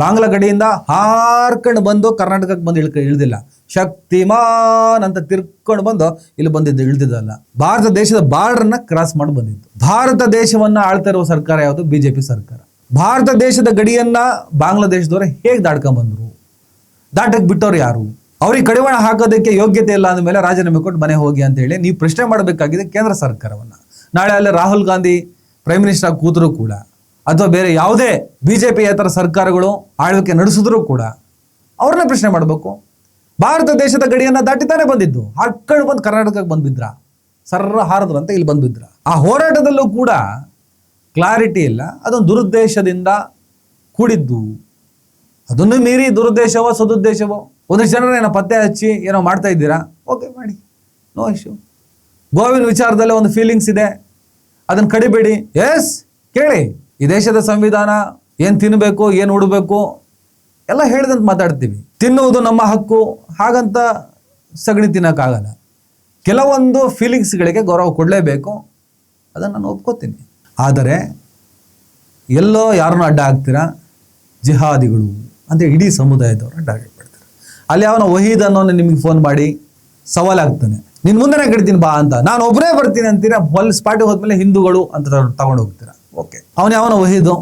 ಬಾಂಗ್ಲಾ ಗಡಿಯಿಂದ ಹಾರ್ಕೊಂಡು ಬಂದು ಕರ್ನಾಟಕಕ್ಕೆ ಬಂದು ಇಳಿದಿಲ್ಲ. ಶಕ್ತಿಮಾನ್ ಅಂತ ತಿರ್ಕೊಂಡು ಬಂದು ಇಲ್ಲಿ ಬಂದಿದ್ದು, ಇಳಿದಿದ್ದಲ್ಲ. ಭಾರತ ದೇಶದ ಬಾರ್ಡರ್ನ ಕ್ರಾಸ್ ಮಾಡಿ ಬಂದಿದ್ದು. ಭಾರತ ದೇಶವನ್ನ ಆಳ್ತಾ ಇರುವ ಸರ್ಕಾರ ಯಾವುದು? BJP ಸರ್ಕಾರ. ಭಾರತ ದೇಶದ ಗಡಿಯನ್ನ ಬಾಂಗ್ಲಾದೇಶದವರು ಹೇಗೆ ದಾಟ್ಕೊಂಡ್ ಬಂದ್ರು? ದಾಟಕ್ಕೆ ಬಿಟ್ಟವ್ರು ಯಾರು? ಅವ್ರಿಗೆ ಕಡಿವಾಣ ಹಾಕೋದಕ್ಕೆ ಯೋಗ್ಯತೆ ಇಲ್ಲ ಅಂದಮೇಲೆ ರಾಜೀನಾಮೆ ಕೊಟ್ಟು ಮನೆ ಹೋಗಿ ಅಂತ ಹೇಳಿ ನೀವು ಪ್ರಶ್ನೆ ಮಾಡಬೇಕಾಗಿದೆ ಕೇಂದ್ರ ಸರ್ಕಾರವನ್ನ. ನಾಳೆ ಅಲ್ಲಿ ರಾಹುಲ್ ಗಾಂಧಿ ಪ್ರೈಮ್ ಮಿನಿಸ್ಟರ್ ಆಗಿ ಕೂತರೂ ಕೂಡ, ಅಥವಾ ಬೇರೆ ಯಾವುದೇ BJP ಯೇತರ ಸರ್ಕಾರಗಳು ಆಳ್ವಿಕೆ ನಡೆಸಿದ್ರು ಕೂಡ ಅವ್ರನ್ನೇ ಪ್ರಶ್ನೆ ಮಾಡಬೇಕು. ಭಾರತ ದೇಶದ ಗಡಿಯನ್ನ ದಾಟಿತಾನೆ ಬಂದಿದ್ದು, ಹಾಕೊಂಡು ಬಂದು ಕರ್ನಾಟಕಕ್ಕೆ ಬಂದ್ಬಿದ್ರ, ಸರ್ರ ಹಾರದ್ರಂತ ಇಲ್ಲಿ ಬಂದ್ಬಿದ್ರ. ಆ ಹೋರಾಟದಲ್ಲೂ ಕೂಡ ಕ್ಲಾರಿಟಿ ಇಲ್ಲ. ಅದೊಂದು ದುರುದ್ದೇಶದಿಂದ ಕೂಡಿದ್ದು. ಅದನ್ನು ಮೀರಿ ದುರುದ್ದೇಶವೋ ಸದುದ್ದೇಶವೋ ಒಂದಿಷ್ಟು ಜನರ ಏನೋ ಪತ್ತೆ ಹಚ್ಚಿ ಏನೋ ಮಾಡ್ತಾ ಇದ್ದೀರಾ, ಓಕೆ ಮಾಡಿ, ನೋ ಇಶ್ಯೂ. ಗೋವಿನ ವಿಚಾರದಲ್ಲಿ ಒಂದು ಫೀಲಿಂಗ್ಸ್ ಇದೆ, ಅದನ್ನು ಕಡಿಬೇಡಿ. ಎಸ್, ಕೇಳಿ, ಈ ದೇಶದ ಸಂವಿಧಾನ ಏನು ತಿನ್ನಬೇಕು ಏನು ಉಡಬೇಕು ಎಲ್ಲ ಹೇಳಿದಂತ ಮಾತಾಡ್ತೀವಿ. ತಿನ್ನುವುದು ನಮ್ಮ ಹಕ್ಕು, ಹಾಗಂತ ಸಗಣಿ ತಿನ್ನೋಕ್ಕಾಗಲ್ಲ. ಕೆಲವೊಂದು ಫೀಲಿಂಗ್ಸ್ಗಳಿಗೆ ಗೌರವ ಕೊಡಲೇಬೇಕು, ಅದನ್ನು ನಾನು ಒಪ್ಕೋತೀನಿ. ಆದರೆ ಎಲ್ಲೋ ಯಾರನ್ನೂ ಅಡ್ಡ ಹಾಕ್ತೀರಾ, ಜಿಹಾದಿಗಳು ಅಂತ ಇಡೀ ಸಮುದಾಯದವ್ರನ್ನ ಟಾರ್ಗೆಟ್ ಮಾಡ್ತಾರೆ. ಅಲ್ಲಿ ಅವನ ವಹೀದ್ ಅನ್ನೋನು ನಿಮಗೆ ಫೋನ್ ಮಾಡಿ ಸವಾಲಾಗ್ತಾನೆ, ನಿನ್ನ ಮುಂದೆನೇ ಕಡಿತೀನಿ ಬಾ ಅಂತ. ನಾನು ಒಬ್ಬರೇ ಬರ್ತೀನಿ ಅಂತೀರಾ, ಸ್ಪಾಟಿಗೆ ಹೋದ್ಮೇಲೆ ಹಿಂದೂಗಳು ಅಂತ ತಗೊಂಡು ಹೋಗ್ತೀರಾ. ಓಕೆ, ಅವನು ಯಾವನ ವಹೀದು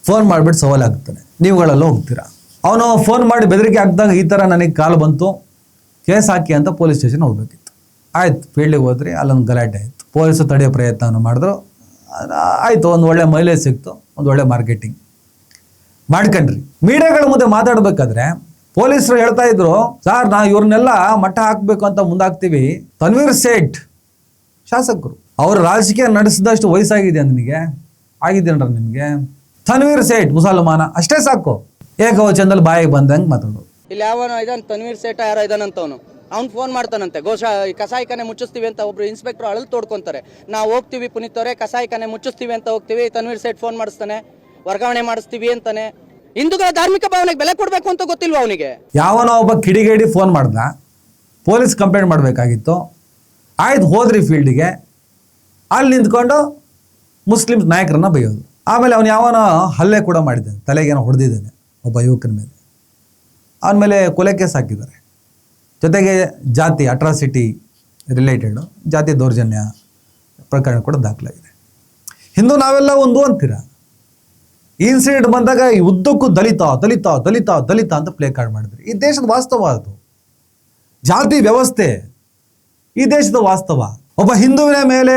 ಫೋನ್ ಮಾಡಿಬಿಟ್ಟು ಸವಾಲಾಗ್ತಾನೆ, ನೀವುಗಳೆಲ್ಲ ಹೋಗ್ತೀರಾ. ಅವನು ಫೋನ್ ಮಾಡಿ ಬೆದರಿಕೆ ಹಾಕಿದಾಗ ಈ ಥರ ನನಗೆ ಕಾಲ್ ಬಂತು, ಕೇಸ್ ಹಾಕಿ ಅಂತ ಪೊಲೀಸ್ ಸ್ಟೇಷನ್ ಹೋಗ್ಬೇಕಿತ್ತು. ಆಯ್ತು, ಫೀಲ್ಡಿಗೆ ಹೋದ್ರಿ, ಅಲ್ಲೊಂದು ಗಲಾಟೆ ಆಯಿತು. ಪೊಲೀಸರು ತಡೆಯೋ ಪ್ರಯತ್ನವನ್ನು ಮಾಡಿದ್ರು, ಆಯಿತು, ಒಂದು ಒಳ್ಳೆ ಮೈಲೇಜ್ ಸಿಕ್ತು, ಒಂದು ಒಳ್ಳೆ ಮಾರ್ಕೆಟಿಂಗ್ ಮಾಡ್ಕೊಂಡ್ರಿ. ಮೀಡಿಯಾಗಳ ಮುಂದೆ ಮಾತಾಡ್ಬೇಕಾದ್ರೆ ಪೊಲೀಸರು ಹೇಳ್ತಾ ಇದ್ರು, ಸರ್ ನಾವು ಇವ್ರನ್ನೆಲ್ಲ ಮಟ್ಟ ಹಾಕಬೇಕು ಅಂತ ಮುಂದಾಗ್ತೀವಿ. ತನ್ವೀರ್ ಸೇಠ್ ಶಾಸಕರು, ಅವರು ರಾಜಕೀಯ ನಡೆಸಿದಷ್ಟು ವಯಸ್ಸಾಗಿದೆ ನಿನಗೆ, ಆಗಿದ್ದೇನ್ರ ನಿಮಗೆ? ತನ್ವೀರ್ ಸೇಠ್ ಮುಸಲ್ಮಾನ, ಅಷ್ಟೇ ಸಾಕು. ಏಕವಚನದಲ್ಲಿ ಬಾಯಿಗೆ ಬಂದಂಗೆ ಮಾತಾಡೋದು. ಇಲ್ಲಿ ಯಾವನೋ ಇದಾನ ತನ್ವೀರ್ ಸೇಠ ಯಾರೋ ಇದಾನಂತವನು, ಅವ್ನು ಫೋನ್ ಮಾಡ್ತಾನಂತೆ, ಕಸಾಯಿಖಾನೆ ಮುಚ್ಚಿಸ್ತೀವಿ ಅಂತ ಒಬ್ರು ಇನ್ಸ್ಪೆಕ್ಟರ್ ಅಳಲ್ ತೋಡ್ಕೊಂತಾರೆ. ನಾವು ಹೋಗ್ತೀವಿ ಪುನೀತ್ ಅವರೇ, ಕಸಾಯಿಖಾನೆ ಮುಚ್ಚಿಸ್ತೀವಿ ಅಂತ ಹೋಗ್ತೀವಿ, ತನ್ವೀರ್ ಸೇಠ್ ಫೋನ್ ಮಾಡಿಸ್ತಾನೆ, ವರ್ಗಾವಣೆ ಮಾಡಿಸ್ತೀವಿ ಅಂತಾನೆ. ಹಿಂದೂಗಳ ಧಾರ್ಮಿಕ ಭಾವನೆಗೆ ಬೆಲೆ ಕೊಡಬೇಕು ಅಂತ ಗೊತ್ತಿಲ್ವಾ ಅವನಿಗೆ? ಯಾವನೋ ಒಬ್ಬ ಕಿಡಿಗೇಡಿ ಫೋನ್ ಮಾಡ್ದ, ಪೊಲೀಸ್ ಕಂಪ್ಲೇಂಟ್ ಮಾಡಬೇಕಾಗಿತ್ತು. ಆಯ್ತು, ಹೋದ್ರಿ ಫೀಲ್ಡಿಗೆ, ಅಲ್ಲಿ ನಿಂತ್ಕೊಂಡು ಮುಸ್ಲಿಮ್ಸ್ ನಾಯಕರನ್ನ ಬೈಯೋದು. ಆಮೇಲೆ ಅವನು ಯಾವನೋ ಹಲ್ಲೆ ಕೂಡ ಮಾಡಿದ್ದಾನೆ, ತಲೆಗೇನೋ ಹೊಡೆದಿದ್ದಾನೆ ಒಬ್ಬ ಯುವಕನ ಮೇಲೆ, ಅವನ ಮೇಲೆ ಕೊಲೆ ಕೇಸ್ ಹಾಕಿದ್ದಾರೆ. ಜೊತೆಗೆ ಜಾತಿ ಅಟ್ರಾಸಿಟಿ ರಿಲೇಟೆಡು ಜಾತಿ ದೌರ್ಜನ್ಯ ಪ್ರಕರಣ ಕೂಡ ದಾಖಲಾಗಿದೆ. ಹಿಂದೂ ನಾವೆಲ್ಲ ಒಂದು ಅಂತೀರ. ಈ ಇನ್ಸಿಡೆಂಟ್ ಬಂದಾಗ ಈ ಉದ್ದಕ್ಕೂ ದಲಿತ ದಲಿತ ದಲಿತ ದಲಿತ ಅಂತ ಪ್ಲೇ ಕಾರ್ಡ್ ಮಾಡಿದ್ರಿ. ಈ ದೇಶದ ವಾಸ್ತವ ಅದು, ಜಾತಿ ವ್ಯವಸ್ಥೆ ಈ ದೇಶದ ವಾಸ್ತವ. ಒಬ್ಬ ಹಿಂದುವಿನ ಮೇಲೆ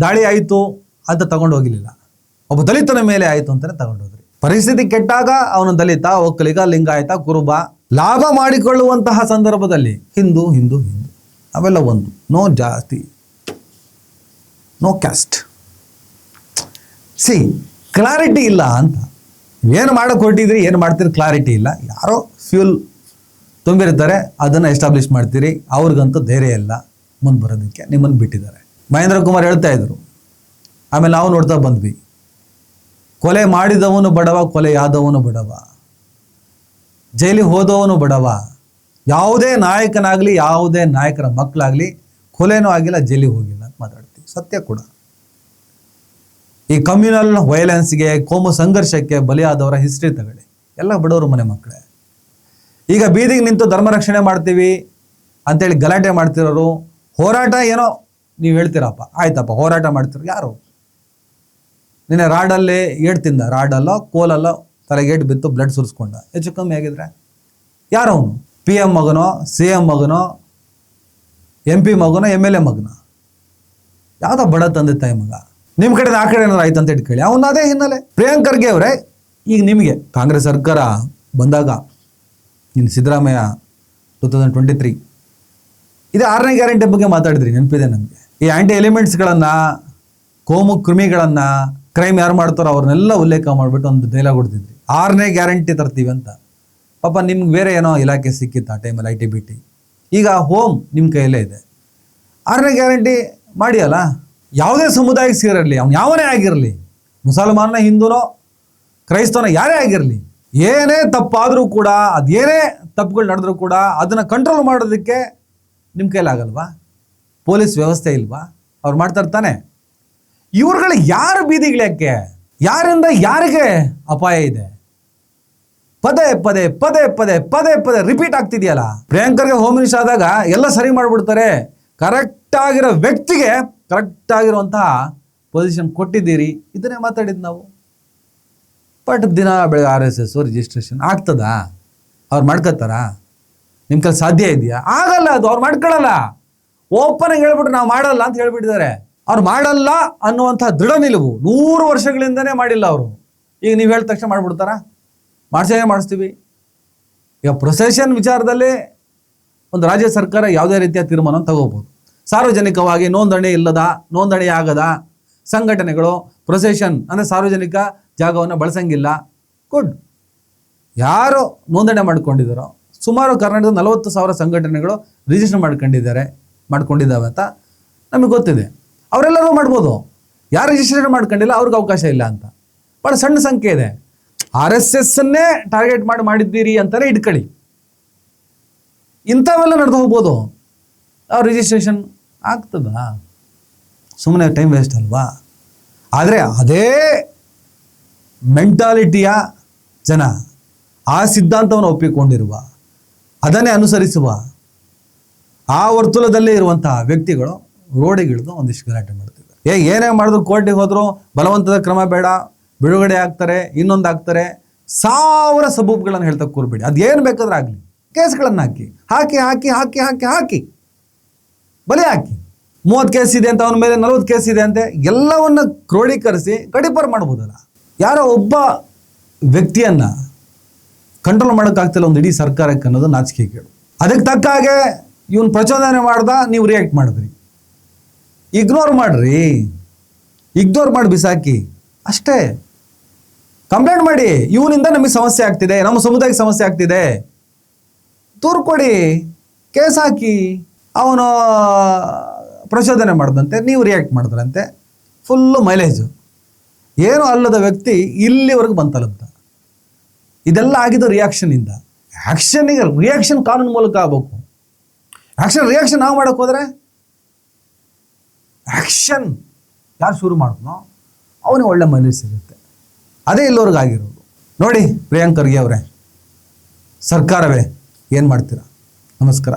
ದಾಳಿ ಆಯಿತು ಅಂತ ತಗೊಂಡು ಹೋಗಲಿಲ್ಲ, ಒಬ್ಬ ದಲಿತನ ಮೇಲೆ ಆಯಿತು ಅಂತಲೇ ತಗೊಂಡೋದ್ರಿ. ಪರಿಸ್ಥಿತಿ ಕೆಟ್ಟಾಗ ಅವನು ದಲಿತ, ಒಕ್ಕಲಿಗ, ಲಿಂಗಾಯತ, ಕುರುಬ ಲಾಭ ಮಾಡಿಕೊಳ್ಳುವಂತಹ ಸಂದರ್ಭದಲ್ಲಿ ಹಿಂದೂ ಹಿಂದೂ ಹಿಂದೂ ಅವೆಲ್ಲ ಒಂದು. ನೋ ಜಾತಿ, ನೋ ಕ್ಯಾಸ್ಟ್. ಸಿ, ಕ್ಲಾರಿಟಿ ಇಲ್ಲ ಅಂತ. ಏನು ಮಾಡೋಕೆ ಹೊರಟಿದ್ರಿ, ಏನು ಮಾಡ್ತೀರಿ, ಕ್ಲಾರಿಟಿ ಇಲ್ಲ. ಯಾರೋ ಫ್ಯೂಲ್ ತುಂಬಿರ್ತಾರೆ, ಅದನ್ನು ಎಸ್ಟಾಬ್ಲಿಷ್ ಮಾಡ್ತೀರಿ. ಅವ್ರಿಗಂತೂ ಧೈರ್ಯ ಇಲ್ಲ ಮುಂದೆ ಬರೋದಕ್ಕೆ, ನಿಮ್ಮನ್ನು ಬಿಟ್ಟಿದ್ದಾರೆ. ಮಹೇಂದ್ರ ಕುಮಾರ್ ಹೇಳ್ತಾ ಇದ್ರು, ಆಮೇಲೆ ನಾವು ನೋಡ್ತಾ ಬಂದ್ವಿ, ಕೊಲೆ ಮಾಡಿದವನು ಬಡವ, ಕೊಲೆಯಾದವನು ಬಡವ, ಜೈಲಿಗೆ ಹೋದವನು ಬಡವ. ಯಾವುದೇ ನಾಯಕನಾಗಲಿ, ಯಾವುದೇ ನಾಯಕರ ಮಕ್ಕಳಾಗಲಿ ಕೊಲೆನೂ ಆಗಿಲ್ಲ, ಜೈಲಿಗೆ ಹೋಗಿಲ್ಲ ಅಂತ ಮಾತಾಡ್ತೀವಿ. ಸತ್ಯ ಕೂಡ. ಈ ಕಮ್ಯುನಲ್ ವೈಲೆನ್ಸ್ಗೆ, ಕೋಮು ಸಂಘರ್ಷಕ್ಕೆ ಬಲಿಯಾದವರ ಹಿಸ್ಟ್ರಿ ತಗೊಳ್ಳಿ, ಎಲ್ಲ ಬಡವರು ಮನೆ ಮಕ್ಕಳೇ. ಈಗ ಬೀದಿಗೆ ನಿಂತು ಧರ್ಮ ರಕ್ಷಣೆ ಮಾಡ್ತೀವಿ ಅಂತೇಳಿ ಗಲಾಟೆ ಮಾಡ್ತಿರೋರು, ಹೋರಾಟ ಏನೋ ನೀವು ಹೇಳ್ತೀರಪ್ಪ, ಆಯ್ತಪ್ಪ ಹೋರಾಟ ಮಾಡ್ತಿರೋ ಯಾರು? ನಿನ್ನೆ ರಾಡಲ್ಲಿ ಏಟ್ ತಿಂದ, ರಾಡಲ್ಲೋ ಕೋಲಲ್ಲೋ ತಲೆಗೇಟ್ ಬಿತ್ತು, ಬ್ಲಡ್ ಸುರಿಸ್ಕೊಂಡ, ಹೆಚ್ಚು ಕಮ್ಮಿ ಆಗಿದ್ರೆ ಯಾರವನು? PM ಮಗನೋ, CM ಮಗನೋ, MP ಮಗನೋ, MLA ಮಗನೋ? ಯಾವುದೋ ಬಡ ತಂದೆ ತಾಯಿ ಮಗ. ನಿಮ್ಮ ಕಡೆ ಆ ಕಡೆ ಏನಾರು ಆಯ್ತು ಅಂತ ಇಟ್ಕೊಳ್ಳಿ, ಅವನು ಅದೇ ಹಿನ್ನೆಲೆ. ಪ್ರಿಯಾಂಕ್ ಖರ್ಗೆ ಅವರೇ, ಈಗ ನಿಮಗೆ ಕಾಂಗ್ರೆಸ್ ಸರ್ಕಾರ ಬಂದಾಗ ಇನ್ನು ಸಿದ್ದರಾಮಯ್ಯ 2023 ಇದು 6ನೇ ಗ್ಯಾರಂಟಿ ಬಗ್ಗೆ ಮಾತಾಡಿದ್ರಿ, ನೆನಪಿದೆ ನಮಗೆ. ಈ ಆ್ಯಂಟಿ ಎಲಿಮೆಂಟ್ಸ್ಗಳನ್ನು, ಕೋಮು ಕ್ರಿಮಿಗಳನ್ನು, ಕ್ರೈಮ್ ಯಾರು ಮಾಡ್ತಾರೋ ಅವ್ರನ್ನೆಲ್ಲ ಉಲ್ಲೇಖ ಮಾಡಿಬಿಟ್ಟು ಒಂದು ಡೈಲಾಗ್ ಹೊಡ್ತಿದ್ರಿ, 6ನೇ ಗ್ಯಾರಂಟಿ ತರ್ತೀವಿ ಅಂತ. ಪಾಪ ನಿಮ್ಗೆ ಬೇರೆ ಏನೋ ಇಲಾಖೆ ಸಿಕ್ಕಿತ್ತು ಆ ಟೈಮಲ್ಲಿ, IT BT. ಈಗ ಹೋಮ್ ನಿಮ್ಮ ಕೈಯಲ್ಲೇ ಇದೆ. 6ನೇ ಗ್ಯಾರಂಟಿ ಮಾಡಿ ಅಲ್ಲ, ಯಾವುದೇ ಸಮುದಾಯಕ್ಕೆ ಸೇರಿರಲಿ, ಅವ್ನು ಯಾವನೇ ಆಗಿರಲಿ, ಮುಸಲ್ಮಾನ, ಹಿಂದೂನೋ, ಕ್ರೈಸ್ತವನೋ, ಯಾರೇ ಆಗಿರಲಿ, ಏನೇ ತಪ್ಪಾದರೂ ಕೂಡ, ಅದೇನೇ ತಪ್ಪುಗಳು ನಡೆದ್ರೂ ಕೂಡ ಅದನ್ನು ಕಂಟ್ರೋಲ್ ಮಾಡೋದಕ್ಕೆ ನಿಮ್ಮ ಕೈಲಾಗಲ್ವಾ? ಪೊಲೀಸ್ ವ್ಯವಸ್ಥೆ ಇಲ್ವಾ? ಅವ್ರು ಮಾಡ್ತಾರೆ ತಾನೆ. ಇವ್ರುಗಳು ಯಾರು ಬೀದಿಗಿಳ್ಯಾಕೆ? ಯಾರಿಂದ ಯಾರಿಗೆ ಅಪಾಯ ಇದೆ? ಪದೇ ಪದೇ ಪದೇ ಪದೇ ಪದೇ ಪದೇ ರಿಪೀಟ್ ಆಗ್ತಿದೆಯಲ್ಲ. ಪ್ರಿಯಾಂಕರ್ಗೆ ಹೋಮ್ ಮಿನಿಸ್ಟರ್ ಆದಾಗ ಎಲ್ಲ ಸರಿ ಮಾಡಿಬಿಡ್ತಾರೆ, ಕರೆಕ್ಟ್ ಆಗಿರೋ ವ್ಯಕ್ತಿಗೆ ಕರೆಕ್ಟ್ ಆಗಿರುವಂತಹ ಪೊಸಿಷನ್ ಕೊಟ್ಟಿದ್ದೀರಿ, ಇದನ್ನೇ ಮಾತಾಡಿದ್ದು ನಾವು. ಬಟ್ ದಿನ ಬೆಳಗ್ಗೆ RSS ರಿಜಿಸ್ಟ್ರೇಷನ್ ಆಗ್ತದಾ? ಅವ್ರು ಮಾಡ್ಕೋತಾರಾ? ನಿಮ್ಮ ಕೈಲಿ ಸಾಧ್ಯ ಇದೆಯಾ? ಆಗಲ್ಲ, ಅದು ಅವ್ರು ಮಾಡ್ಕೊಳ್ಳಲ್ಲ. ಓಪನ್ ಆಗಿ ಹೇಳ್ಬಿಟ್ರು ನಾವು ಮಾಡಲ್ಲ ಅಂತ ಹೇಳ್ಬಿಟ್ಟಿದ್ದಾರೆ. ಅವ್ರು ಮಾಡಲ್ಲ ಅನ್ನುವಂಥ ದೃಢ ನಿಲುವು 100 ವರ್ಷಗಳಿಂದನೇ ಮಾಡಿಲ್ಲ ಅವರು. ಈಗ ನೀವು ಹೇಳಿದ ತಕ್ಷಣ ಮಾಡಿಬಿಡ್ತಾರಾ? ಮಾಡಿಸ್ತೀವಿ. ಈಗ ಪ್ರೊಸೆಷನ್ ವಿಚಾರದಲ್ಲಿ ಒಂದು ರಾಜ್ಯ ಸರ್ಕಾರ ಯಾವುದೇ ರೀತಿಯ ತೀರ್ಮಾನ ತಗೋಬೋದು. ಸಾರ್ವಜನಿಕವಾಗಿ ನೋಂದಣಿ ಆಗದ ಸಂಘಟನೆಗಳು ಪ್ರೊಸೆಷನ್ ಅಂದರೆ ಸಾರ್ವಜನಿಕ ಜಾಗವನ್ನು ಬಳಸಂಗಿಲ್ಲ. ಗುಡ್. ಯಾರು ನೋಂದಣಿ ಮಾಡ್ಕೊಂಡಿದ್ದಾರೋ ಸುಮಾರು ಕರ್ನಾಟಕದ 40,000 ಸಂಘಟನೆಗಳು ರಿಜಿಸ್ಟರ್ ಮಾಡ್ಕೊಂಡಿದ್ದಾವೆ ಅಂತ ನಮಗೆ ಗೊತ್ತಿದೆ. ಅವರೆಲ್ಲರೂ ಮಾಡ್ಬೋದು. ಯಾರು ರಿಜಿಸ್ಟ್ರೇಷನ್ ಮಾಡ್ಕೊಂಡಿಲ್ಲ ಅವ್ರಿಗೆ ಅವಕಾಶ ಇಲ್ಲ ಅಂತ. ಭಾಳ ಸಣ್ಣ ಸಂಖ್ಯೆ ಇದೆ. RSSನ್ನೇ ಟಾರ್ಗೆಟ್ ಮಾಡಿದ್ದೀರಿ ಅಂತಲೇ ಇಟ್ಕೊಳ್ಳಿ. ಇಂಥವೆಲ್ಲ ನಡೆದು ಹೋಗ್ಬೋದು. ಅವ್ರ ರಿಜಿಸ್ಟ್ರೇಷನ್ ಆಗ್ತದ? ಸುಮ್ಮನೆ ಟೈಮ್ ವೇಸ್ಟ್ ಅಲ್ವಾ? ಆದರೆ ಅದೇ ಮೆಂಟಾಲಿಟಿಯ ಜನ, ಆ ಸಿದ್ಧಾಂತವನ್ನು ಒಪ್ಪಿಕೊಂಡಿರುವ, ಅದನ್ನೇ ಅನುಸರಿಸುವ ಆ ವರ್ತುಲದಲ್ಲೇ ಇರುವಂತಹ ವ್ಯಕ್ತಿಗಳು ರೋಡಿಗಿಳಿದು ಒಂದಿಷ್ಟು ಗಲಾಟೆ ಮಾಡ್ತಿದ್ದಾರೆ. ಏನೇ ಮಾಡಿದ್ರು ಕೋರ್ಟಿಗೆ ಹೋದ್ರು ಬಲವಂತದ ಕ್ರಮ ಬೇಡ, ಬಿಡುಗಡೆ ಆಗ್ತಾರೆ, ಇನ್ನೊಂದು ಆಗ್ತಾರೆ, 1000 ಸಬೂಬ್ಗಳನ್ನು ಹೇಳ್ತಾ ಕೂರ್ಬೇಡಿ. ಅದೇನು ಬೇಕಾದ್ರೆ ಆಗಲಿ, ಕೇಸ್ಗಳನ್ನು ಹಾಕಿ ಬಲೆ ಹಾಕಿ. 30 ಕೇಸ್ ಇದೆ ಅಂತ ಅವನ ಮೇಲೆ 40 ಕೇಸ್ ಇದೆ ಅಂತೆ, ಎಲ್ಲವನ್ನ ಕ್ರೋಢೀಕರಿಸಿ ಗಡಿಪಾರು ಮಾಡ್ಬೋದಲ್ಲ. ಯಾರೋ ಒಬ್ಬ ವ್ಯಕ್ತಿಯನ್ನ ಕಂಟ್ರೋಲ್ ಮಾಡೋಕ್ಕಾಗ್ತಿಲ್ಲ ಒಂದು ಇಡೀ ಸರ್ಕಾರಕ್ಕೆ ಅನ್ನೋದು ನಾಚಿಕೆ ಕೇಳು. ಅದಕ್ಕೆ ತಕ್ಕ ಹಾಗೆ ಇವನು ಪ್ರಚೋದನೆ ಮಾಡ್ದ, ನೀವು ರಿಯಾಕ್ಟ್ ಮಾಡಿದ್ರಿ. ಇಗ್ನೋರ್ ಮಾಡಿ ಬಿಸಾಕಿ ಅಷ್ಟೇ. ಕಂಪ್ಲೇಂಟ್ ಮಾಡಿ, ಇವನಿಂದ ನಮಗೆ ಸಮಸ್ಯೆ ಆಗ್ತಿದೆ, ನಮ್ಮ ಸಮುದಾಯಕ್ಕೆ ಸಮಸ್ಯೆ ಆಗ್ತಿದೆ, ದೂರು ಕೊಡಿ, ಕೇಸ್ ಹಾಕಿ. ಅವನು ಪ್ರಚೋದನೆ ಮಾಡ್ದಂತೆ, ನೀವು ರಿಯಾಕ್ಟ್ ಮಾಡಿದ್ರಂತೆ, ಫುಲ್ಲು ಮೈಲೇಜು. ಏನೂ ಅಲ್ಲದ ವ್ಯಕ್ತಿ ಇಲ್ಲಿವರೆಗೂ ಬಂತಲ್ಲಂತ. ಇದೆಲ್ಲ ಆಗಿದ್ದು ರಿಯಾಕ್ಷನಿಂದ. ಆ್ಯಕ್ಷನಿಗೆ ರಿಯಾಕ್ಷನ್ ಕಾನೂನು ಮೂಲಕ ಆಗಬೇಕು. ರಿಯಾಕ್ಷನ್ ನಾವು ಮಾಡೋಕ್ಕೆ ಹೋದರೆ ಆ್ಯಕ್ಷನ್ ಯಾರು ಶುರು ಮಾಡಿದ್ನೋ ಅವನಿಗೆ ಒಳ್ಳೆ ಮೈಲೇಜ್ ಸಿಗುತ್ತೆ. ಅದೇ ಇಲ್ಲಿವರೆಗೂ ಆಗಿರೋದು. ನೋಡಿ ಪ್ರಿಯಾಂಕ್ ಖರ್ಗೆ ಅವರೇ, ಸರ್ಕಾರವೇ ಏನು ಮಾಡ್ತೀರಾ? ನಮಸ್ಕಾರ.